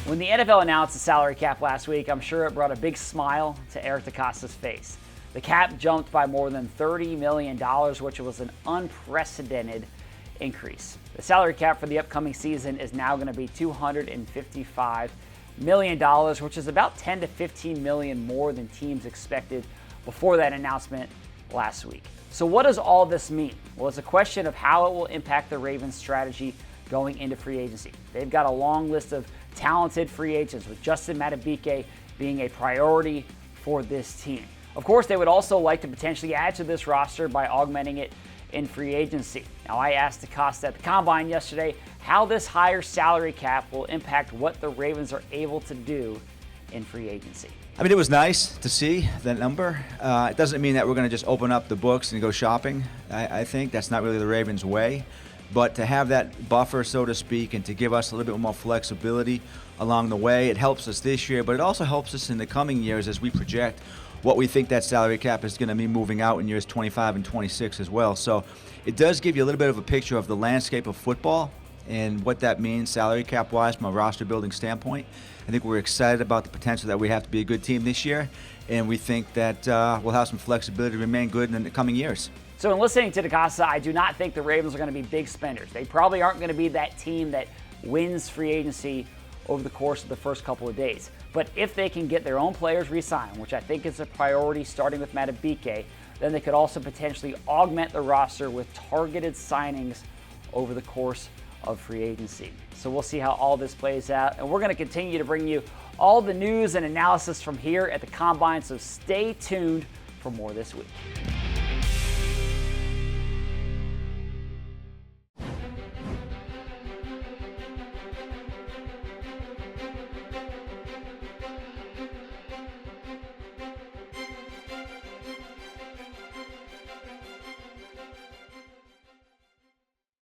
When the NFL announced the salary cap last week, I'm sure it brought a big smile to Eric DeCosta's face. The cap jumped by more than $30 million, which was an unprecedented increase. The salary cap for the upcoming season is now going to be $255 million, which is about 10 to 15 million more than teams expected before that announcement last week. So what does all this mean? Well, it's a question of how it will impact the Ravens' strategy going into free agency. They've got a long list of talented free agents, with Justin Madubuike being a priority for this team. Of course, they would also like to potentially add to this roster by augmenting it in free agency. Now, I asked DeCosta at the Combine yesterday how this higher salary cap will impact what the Ravens are able to do in free agency. I mean, it was nice to see that number. It doesn't mean that we're going to just open up the books and go shopping. I think that's not really the Ravens' way. But to have that buffer, so to speak, and to give us a little bit more flexibility along the way, it helps us this year, but it also helps us in the coming years as we project what we think that salary cap is going to be moving out in years 25 and 26 as well. So it does give you a little bit of a picture of the landscape of football and what that means salary cap-wise from a roster-building standpoint. I think we're excited about the potential that we have to be a good team this year, and we think that we'll have some flexibility to remain good in the coming years. So in listening to DeCosta, I do not think the Ravens are going to be big spenders. They probably aren't going to be that team that wins free agency over the course of the first couple of days. But if they can get their own players re-signed, which I think is a priority starting with Madubuike, then they could also potentially augment the roster with targeted signings over the course of free agency. So we'll see how all this plays out. And we're going to continue to bring you all the news and analysis from here at the Combine, so stay tuned for more this week.